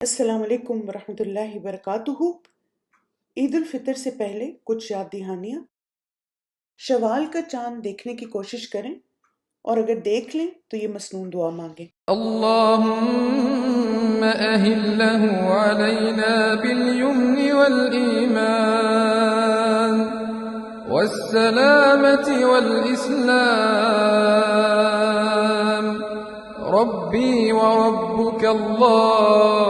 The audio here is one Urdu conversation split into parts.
السلام علیکم ورحمۃ اللہ وبرکاتہ۔ عید الفطر سے پہلے کچھ یاد دہانیاں۔ شوال کا چاند دیکھنے کی کوشش کریں اور اگر دیکھ لیں تو یہ مسنون دعا مانگیں۔ اللهم أهله علينا باليمن والإيمان والسلامة والإسلام ربي وربك الله۔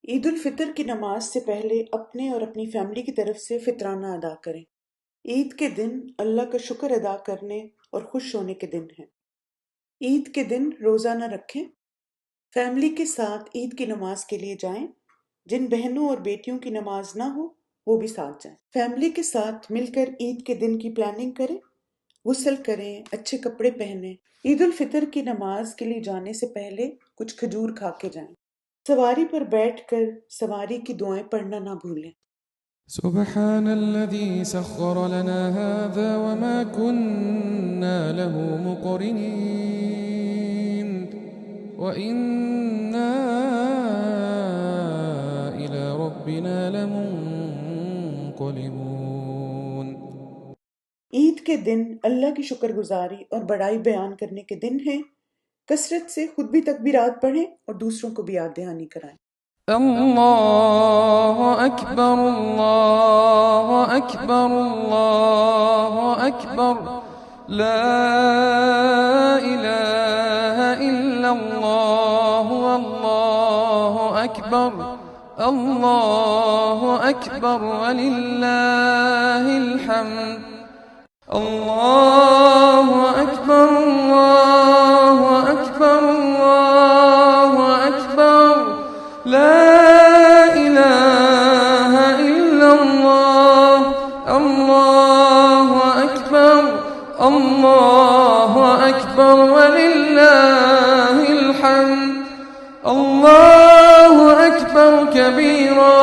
عید الفطر کی نماز سے پہلے اپنے اور اپنی فیملی کی طرف سے فطرانہ ادا کریں۔ عید کے دن اللہ کا شکر ادا کرنے اور خوش ہونے کے دن ہیں۔ عید کے دن روزہ نہ رکھیں۔ فیملی کے ساتھ عید کی نماز کے لیے جائیں۔ جن بہنوں اور بیٹیوں کی نماز نہ ہو وہ بھی ساتھ جائیں۔ فیملی کے ساتھ مل کر عید کے دن کی پلاننگ کریں، غسل کریں، اچھے کپڑے پہنیں۔ عید الفطر کی نماز کے لیے جانے سے پہلے کچھ کھجور کھا کے جائیں۔ سواری پر بیٹھ کر سواری کی دعائیں پڑھنا نہ بھولیں۔ سبحان الذي سخر لنا هذا وما كنا له مقرنين وإنا إلى ربنا لمنقلبون۔ عید کے دن اللہ کی شکر گزاری اور بڑائی بیان کرنے کے دن ہیں۔ کثرت سے خود بھی تکبیرات پڑھیں اور دوسروں کو بھی یاد دہانی کرائیں۔ اللہ اکبر اللہ اکبر اللہ اکبر لا الہ الا اللہ اللہ اکبر وللہ الحمد۔ اللہ اکبر اللہ اکبر اللہ اکبر لا الہ الا اللہ اللہ اکبر وللہ الحمد۔ اللہ اکبر کبیرا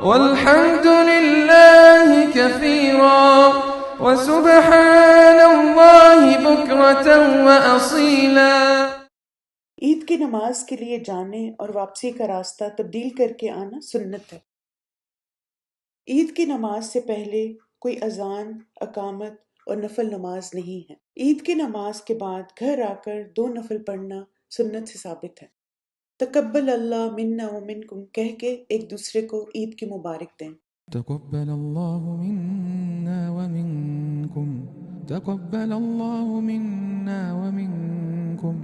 والحمد للہ کثیرا وسبحان اللہ بکرۃ واصیلا۔ عید کی نماز کے لیے جانے اور واپسی کا راستہ تبدیل کر کے آنا سنت ہے۔ عید کی نماز سے پہلے کوئی اذان، اقامت اور نفل نماز نہیں ہے۔ عید کی نماز کے بعد گھر آ کر 2 نفل پڑھنا سنت سے ثابت ہے۔ تقبل اللہ منا ومنکم کہہ کے ایک دوسرے کو عید کی مبارک دیں۔ تقبل اللہ منا ومنکم تقبل اللہ منا ومنکم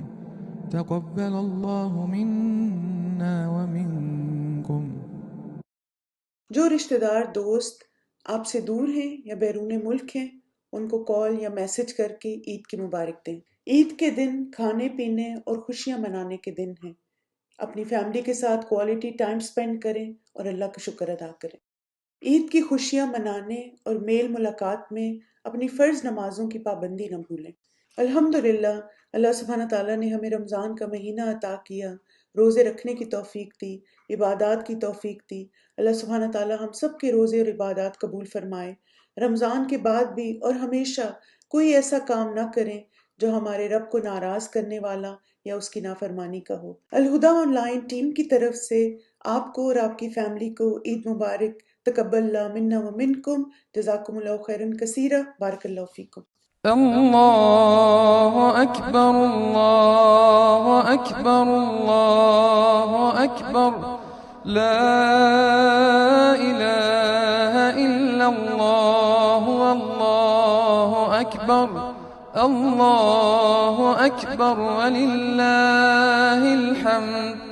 تقبل اللہ منا ومنکم۔ جو رشتہ دار دوست آپ سے دور ہیں یا بیرون ملک ہیں ان کو کال یا میسج کر کے عید کی مبارک دیں۔ عید کے دن کھانے پینے اور خوشیاں منانے کے دن ہیں۔ اپنی فیملی کے ساتھ کوالٹی ٹائم سپینڈ کریں اور اللہ کا شکر ادا کریں۔ عید کی خوشیاں منانے اور میل ملاقات میں اپنی فرض نمازوں کی پابندی نہ بھولیں۔ الحمدللہ اللہ سبحانہ تعالیٰ نے ہمیں رمضان کا مہینہ عطا کیا، روزے رکھنے کی توفیق دی، عبادات کی توفیق دی۔ اللہ سبحانہ تعالیٰ ہم سب کے روزے اور عبادات قبول فرمائے۔ رمضان کے بعد بھی اور ہمیشہ کوئی ایسا کام نہ کریں جو ہمارے رب کو ناراض کرنے والا یا اس کی نافرمانی کا ہو۔ الہدا آن لائن ٹیم کی طرف سے آپ کو اور آپ کی فیملی کو عید مبارک۔ تقبل اللہ منا ومنکم، جزاکم اللہ خیرا کثیرا، بارک اللہ فیکم۔ اللہ اکبر اللہ اکبر اللہ اکبر لا الہ الا اللہ اللہ اکبر وللہ الحمد۔